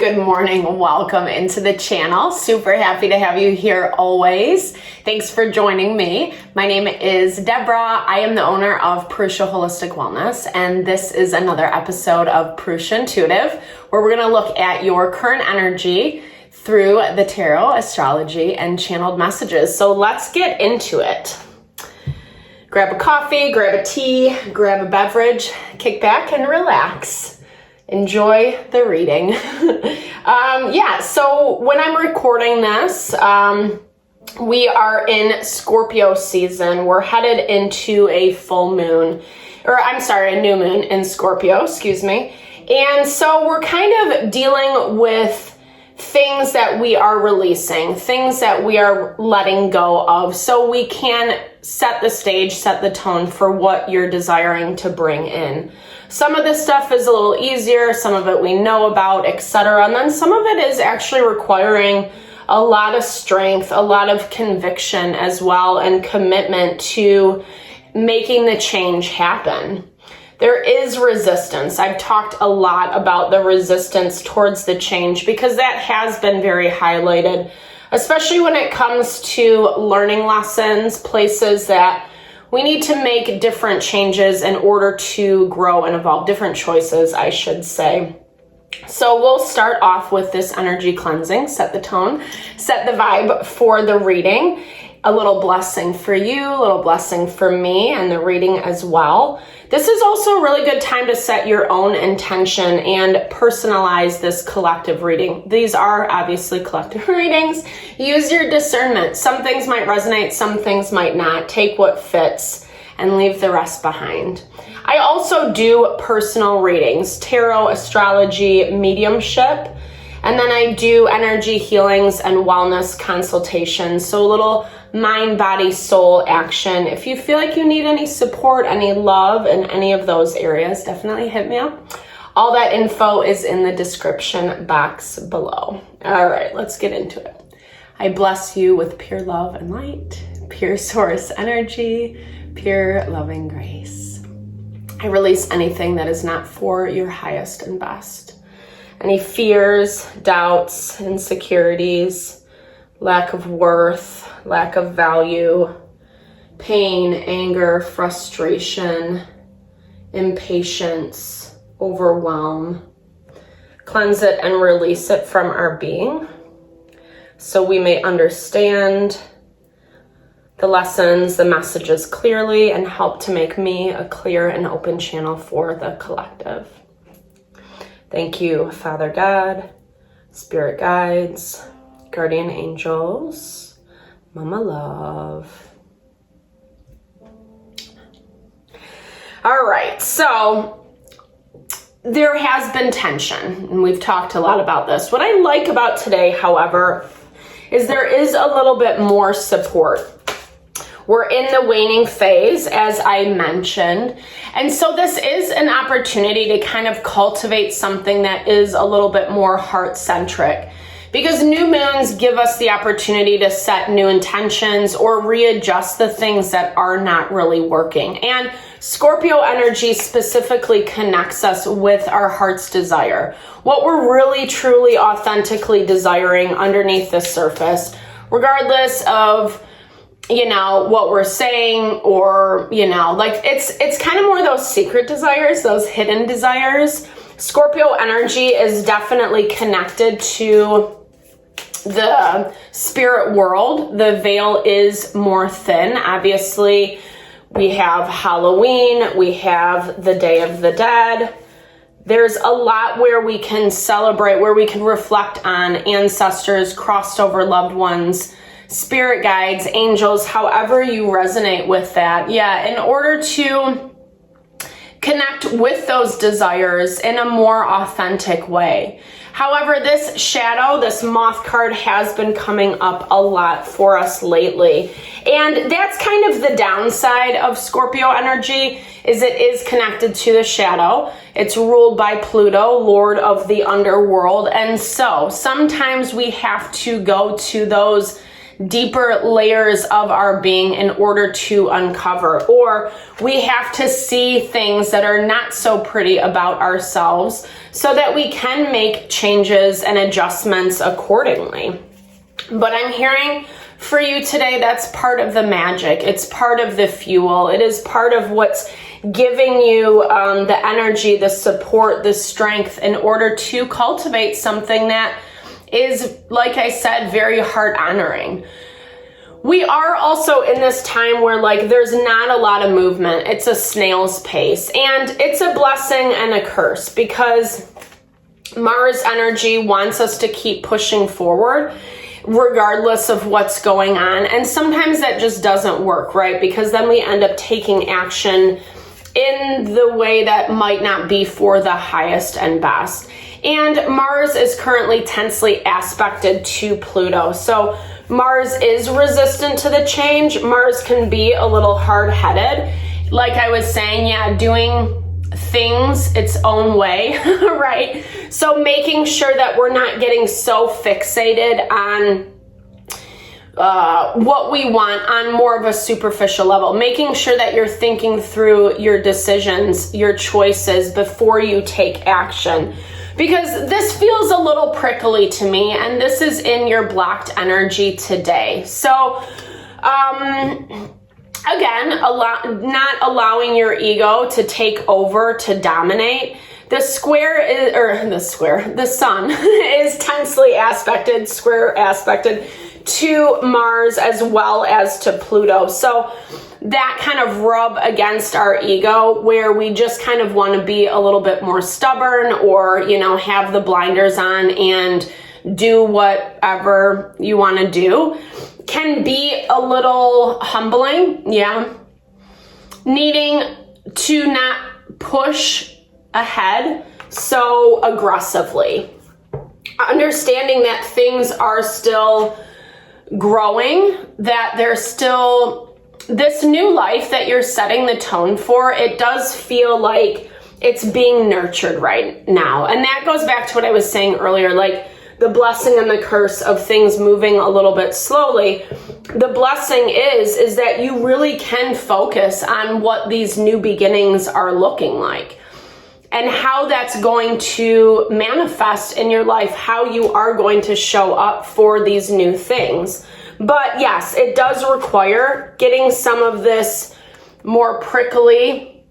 good morning. Welcome into the channel. Super happy to have you here always. Thanks for joining me. My name is Deborah. I am the owner of Purusha Holistic Wellness, and this is another episode of Purusha Intuitive, where we're going to look at your current energy through the tarot, astrology, and channeled messages. So let's get into it. Grab a coffee, grab a tea, grab a beverage, kick back and relax. Enjoy the reading. So when I'm recording this, we are in Scorpio season. We're headed into a full moon, a new moon in Scorpio, excuse me. And so we're kind of dealing with things that we are releasing, things that we are letting go of, so we can set the stage, set the tone for what you're desiring to bring in. Some of this stuff is a little easier, some of it we know about, etc. And then some of it is actually requiring a lot of strength, a lot of conviction as well, and commitment to making the change happen. There is resistance. I've talked a lot about the resistance towards the change because that has been very highlighted, especially when it comes to learning lessons, places that we need to make different changes in order to grow and evolve, different choices, I should say. So we'll start off with this energy cleansing, set the tone, set the vibe for the reading. A little blessing for you, a little blessing for me and the reading as well. This is also a really good time to set your own intention and personalize this collective reading. These are obviously collective readings. Use your discernment. Some things might resonate, some things might not. Take what fits and leave the rest behind. I also do personal readings, tarot, astrology, mediumship, and then I do energy healings and wellness consultations. So a little mind, body, soul action. If you feel like you need any support, any love in any of those areas, definitely hit me up. All that info is in the description box below. All right, let's get into it. I bless you with pure love and light, pure source energy, pure loving grace. I release anything that is not for your highest and best. Any fears, doubts, insecurities, lack of worth, lack of value, pain, anger, frustration, impatience, overwhelm. Cleanse it and release it from our being so we may understand the lessons, the messages clearly, and help to make me a clear and open channel for the collective. Thank you, Father God, Spirit Guides, Guardian Angels, Mama Love. All right, so there has been tension, and we've talked a lot about this. What I like about today, however, is there is a little bit more support. We're in the waning phase, as I mentioned. And so this is an opportunity to kind of cultivate something that is a little bit more heart-centric. Because new moons give us the opportunity to set new intentions or readjust the things that are not really working. And Scorpio energy specifically connects us with our heart's desire. What we're really, truly, authentically desiring underneath the surface, regardless of what we're saying, or, it's kind of more those secret desires, those hidden desires. Scorpio energy is definitely connected to the spirit world. The veil is more thin. Obviously, we have Halloween, we have the Day of the Dead. There's a lot where we can celebrate, where we can reflect on ancestors, crossed over loved ones, spirit guides, angels, however you resonate with that. In order to connect with those desires in a more authentic way. However, this shadow, this moth card has been coming up a lot for us lately. And that's kind of the downside of Scorpio energy, is it is connected to the shadow. It's ruled by Pluto, Lord of the underworld. And so sometimes we have to go to those deeper layers of our being in order to uncover, or we have to see things that are not so pretty about ourselves so that we can make changes and adjustments accordingly. But I'm hearing for you today, that's part of the magic. It's part of the fuel. It is part of what's giving you the energy, the support, the strength in order to cultivate something that is, like I said, very heart honoring. We are also in this time where like there's not a lot of movement. It's a snail's pace, and it's a blessing and a curse because Mars energy wants us to keep pushing forward regardless of what's going on. And sometimes that just doesn't work, right? Because then we end up taking action in the way that might not be for the highest and best. And Mars is currently tensely aspected to Pluto. So Mars is resistant to the change. Mars can be a little hard-headed. Like I was saying, yeah, doing things its own way, right? So making sure that we're not getting so fixated on what we want on more of a superficial level, making sure that you're thinking through your decisions, your choices before you take action. Because this feels a little prickly to me, and this is in your blocked energy today. So, again, not allowing your ego to take over, to dominate. The sun is tensely aspected, square aspected to Mars as well as to Pluto. So that kind of rub against our ego where we just kind of want to be a little bit more stubborn or, you know, have the blinders on and do whatever you want to do can be a little humbling. Yeah. Needing to not push ahead so aggressively. Understanding that things are still growing, that there's still this new life that you're setting the tone for. It does feel like it's being nurtured right now. And that goes back to what I was saying earlier, like the blessing and the curse of things moving a little bit slowly. The blessing is that you really can focus on what these new beginnings are looking like and how that's going to manifest in your life, how you are going to show up for these new things. But yes, it does require getting some of this more prickly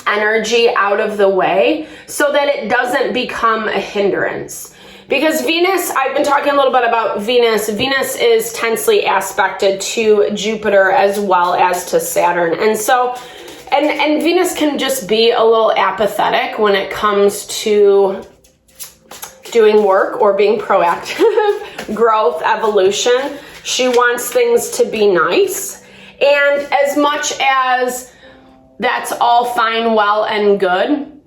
energy out of the way so that it doesn't become a hindrance. Because Venus, I've been talking a little bit about Venus. Venus is tensely aspected to Jupiter as well as to Saturn. And so, and Venus can just be a little apathetic when it comes to doing work or being proactive, growth, evolution. She wants things to be nice. And as much as that's all fine, well, and good,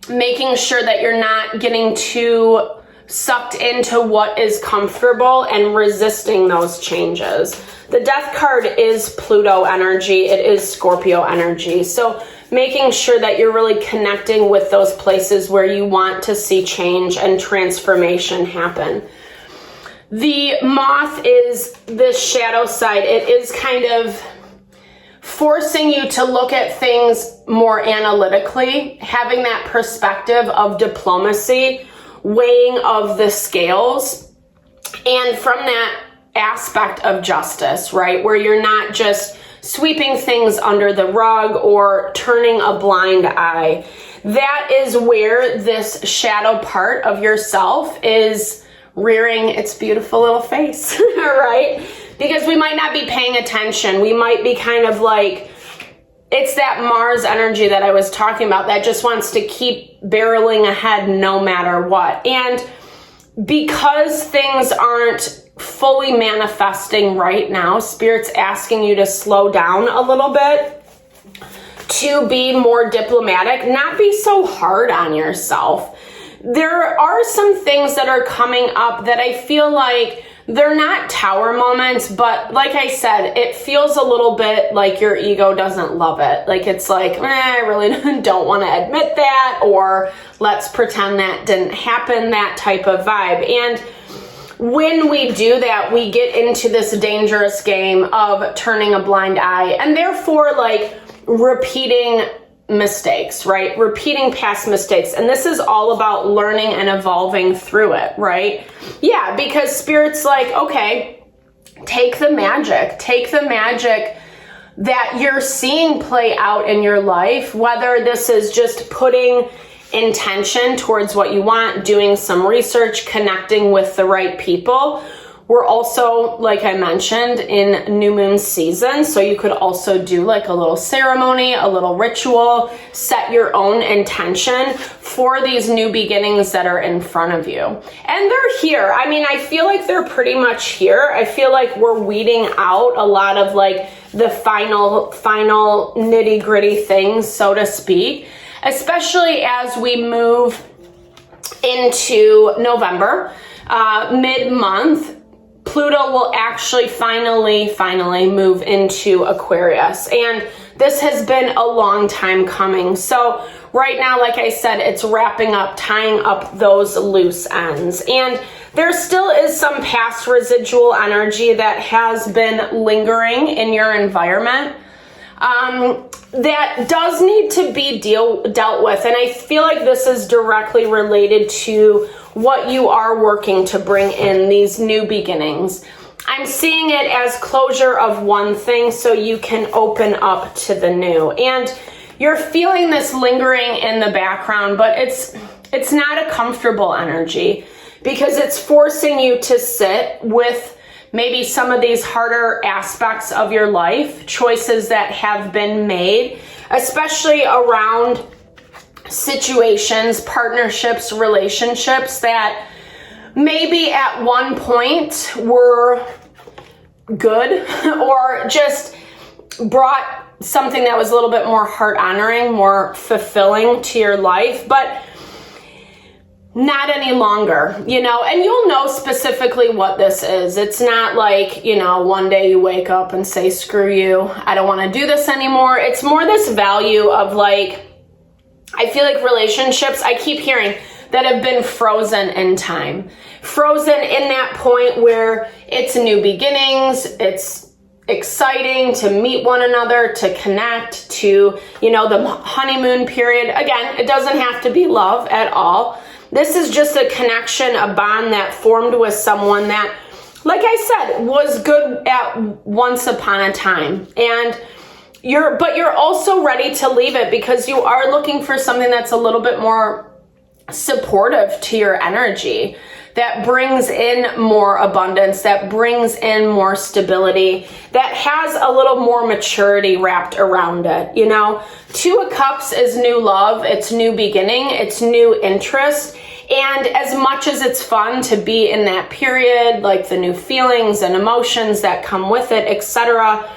making sure that you're not getting too sucked into what is comfortable and resisting those changes. The Death card is Pluto energy. It is Scorpio energy. So making sure that you're really connecting with those places where you want to see change and transformation happen. The moth is the shadow side. It is kind of forcing you to look at things more analytically, having that perspective of diplomacy, weighing of the scales, and from that aspect of justice, right? Where you're not just sweeping things under the rug or turning a blind eye. That is where this shadow part of yourself is rearing its beautiful little face, right? Because we might not be paying attention. We might be kind of like, it's that Mars energy that I was talking about that just wants to keep barreling ahead no matter what. And because things aren't fully manifesting right now, Spirit's asking you to slow down a little bit, to be more diplomatic, not be so hard on yourself. There are some things that are coming up that I feel like they're not tower moments, but like I said, it feels a little bit like your ego doesn't love it. Like it's like, I really don't want to admit that, or let's pretend that didn't happen, that type of vibe. And when we do that, we get into this dangerous game of turning a blind eye and therefore like repeating mistakes, right? Repeating past mistakes. And this is all about learning and evolving through it, right? Yeah, because Spirit's like, okay, take the magic that you're seeing play out in your life, whether this is just putting intention towards what you want, doing some research, connecting with the right people. We're also, like I mentioned, in new moon season, so you could also do like a little ceremony, a little ritual, set your own intention for these new beginnings that are in front of you. And they're here. I mean, I feel like they're pretty much here. I feel like we're weeding out a lot of like the final nitty gritty things, so to speak, especially as we move into November, mid-month. Pluto will actually finally move into Aquarius. And this has been a long time coming. So right now, like I said, it's wrapping up, tying up those loose ends. And there still is some past residual energy that has been lingering in your environment that does need to be dealt with. And I feel like this is directly related to what you are working to bring in these new beginnings. I'm seeing it as closure of one thing so you can open up to the new. And you're feeling this lingering in the background, but it's not a comfortable energy because it's forcing you to sit with maybe some of these harder aspects of your life, choices that have been made, especially around situations, partnerships, relationships that maybe at one point were good or just brought something that was a little bit more heart honoring, more fulfilling to your life, but not any longer, you know, and you'll know specifically what this is. It's not like, you know, one day you wake up and say, screw you, I don't want to do this anymore. It's more this value of like, I feel like relationships, I keep hearing that have been frozen in time, frozen in that point where it's new beginnings, it's exciting to meet one another, to connect, to, you know, the honeymoon period. Again, it doesn't have to be love at all. This is just a connection, a bond that formed with someone that, like I said, was good at once upon a time. And you're also ready to leave it because you are looking for something that's a little bit more supportive to your energy, that brings in more abundance, that brings in more stability, that has a little more maturity wrapped around it. You know, Two of Cups is new love, it's new beginning, it's new interest. And as much as it's fun to be in that period, like the new feelings and emotions that come with it, etc.,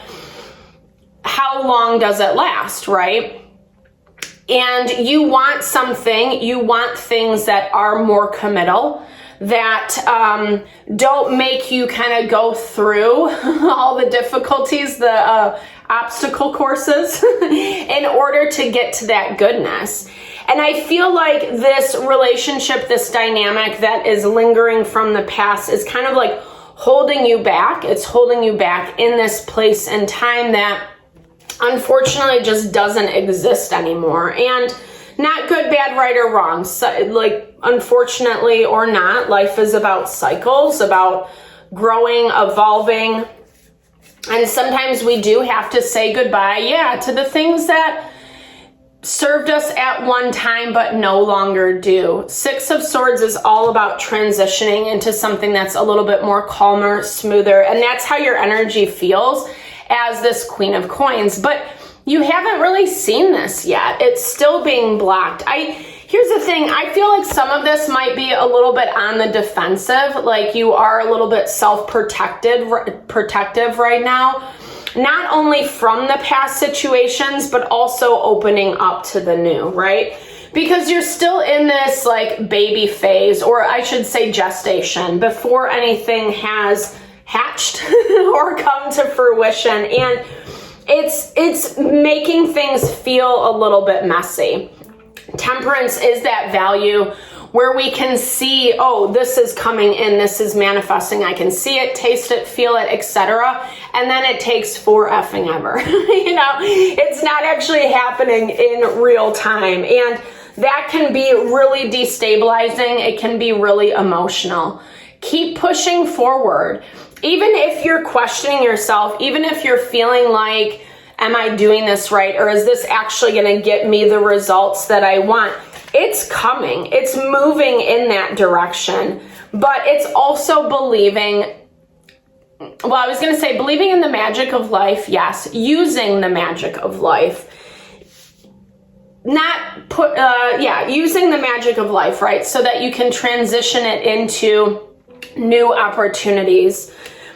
how long does it last, right? And you want things that are more committal, that don't make you kind of go through all the difficulties, the obstacle courses in order to get to that goodness. And I feel like this relationship, this dynamic that is lingering from the past is kind of like holding you back. It's holding you back in this place and time that unfortunately just doesn't exist anymore. And not good, bad, right, or wrong. So, like, unfortunately or not, life is about cycles, about growing, evolving. And sometimes we do have to say goodbye, to the things that served us at one time but no longer do. Six of Swords is all about transitioning into something that's a little bit more calmer, smoother, and that's how your energy feels as this Queen of Coins. But you haven't really seen this yet. It's still being blocked. Here's the thing. I feel like some of this might be a little bit on the defensive, like you are a little bit protective right now. Not only from the past situations, but also opening up to the new, right? Because you're still in this like baby phase, or I should say gestation, before anything has hatched or come to fruition. And it's making things feel a little bit messy. Temperance is that value where we can see, oh, this is coming in, this is manifesting. I can see it, taste it, feel it, etc. And then it takes for effing ever. You know, it's not actually happening in real time. And that can be really destabilizing. It can be really emotional. Keep pushing forward. Even if you're questioning yourself, even if you're feeling like, am I doing this right? Or is this actually going to get me the results that I want? It's coming. It's moving in that direction. But it's also believing, well, I was going to say believing in the magic of life. Yes. Using the magic of life. Using the magic of life, right? So that you can transition it into new opportunities.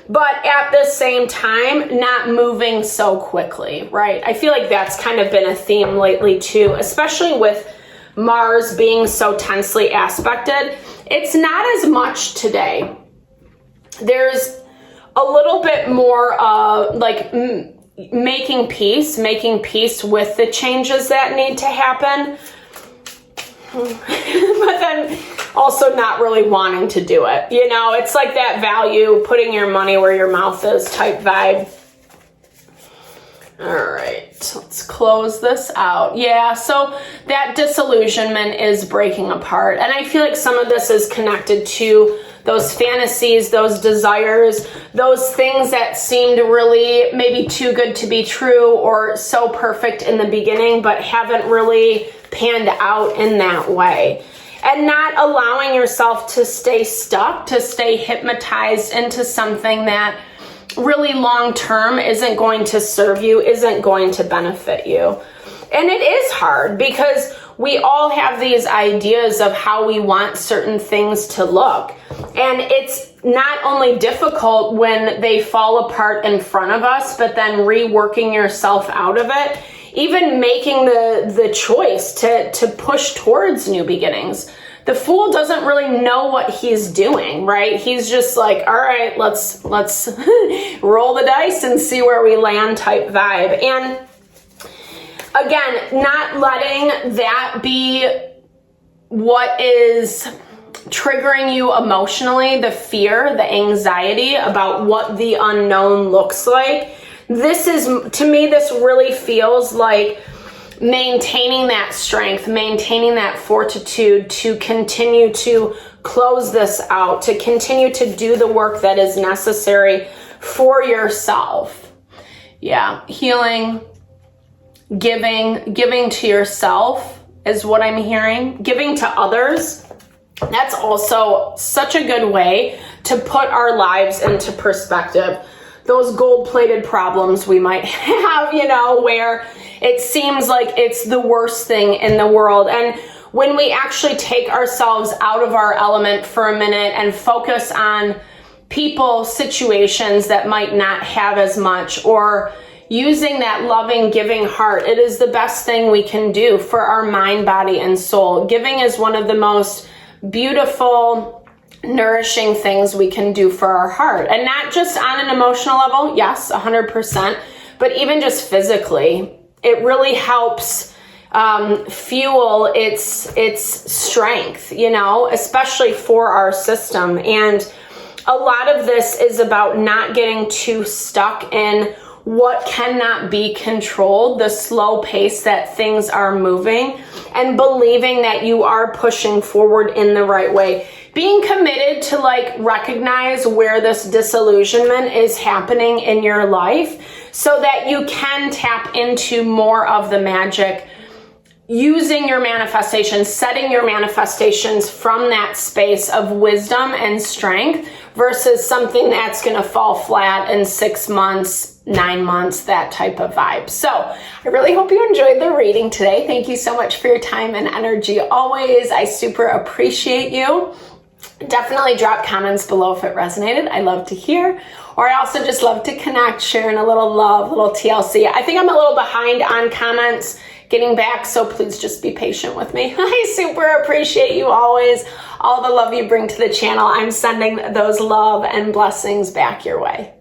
But at the same time, not moving so quickly, right? I feel like that's kind of been a theme lately too, especially with Mars being so tensely aspected. It's not as much today. There's a little bit more making peace with the changes that need to happen. But then also not really wanting to do it. You know, it's like that value, putting your money where your mouth is type vibe. All right, let's close this out. Yeah, so that disillusionment is breaking apart. And I feel like some of this is connected to those fantasies, those desires, those things that seemed really maybe too good to be true or so perfect in the beginning, but haven't really panned out in that way. And not allowing yourself to stay stuck, to stay hypnotized into something that really long term isn't going to serve you, isn't going to benefit you. And it is hard because we all have these ideas of how we want certain things to look. And it's not only difficult when they fall apart in front of us, but then reworking yourself out of it, even making the choice to push towards new beginnings. The Fool doesn't really know what he's doing, right? He's just like, all right, let's roll the dice and see where we land type vibe. And again, not letting that be what is triggering you emotionally, the fear, the anxiety about what the unknown looks like. This is, to me, this really feels like maintaining that strength, maintaining that fortitude to continue to close this out, to continue to do the work that is necessary for yourself. Yeah, healing, giving to yourself is what I'm hearing. Giving to others, that's also such a good way to put our lives into perspective. Those gold-plated problems we might have, you know, where it seems like it's the worst thing in the world. And when we actually take ourselves out of our element for a minute and focus on people, situations that might not have as much, or using that loving, giving heart, it is the best thing we can do for our mind, body, and soul. Giving is one of the most beautiful, nourishing things we can do for our heart. And not just on an emotional level, yes, 100%, but even just physically. It really helps fuel its strength, you know, especially for our system. And a lot of this is about not getting too stuck in what cannot be controlled, the slow pace that things are moving, and believing that you are pushing forward in the right way. Being committed to recognize where this disillusionment is happening in your life so that you can tap into more of the magic, using your manifestations, setting your manifestations from that space of wisdom and strength versus something that's going to fall flat in 6 months, 9 months, that type of vibe. So I really hope you enjoyed the reading today. Thank you so much for your time and energy. Always, I super appreciate you. Definitely drop comments below if it resonated. I love to hear. Or I also just love to connect, sharing a little love, a little TLC. I think I'm a little behind on comments getting back, so please just be patient with me. I super appreciate you always. All the love you bring to the channel, I'm sending those love and blessings back your way.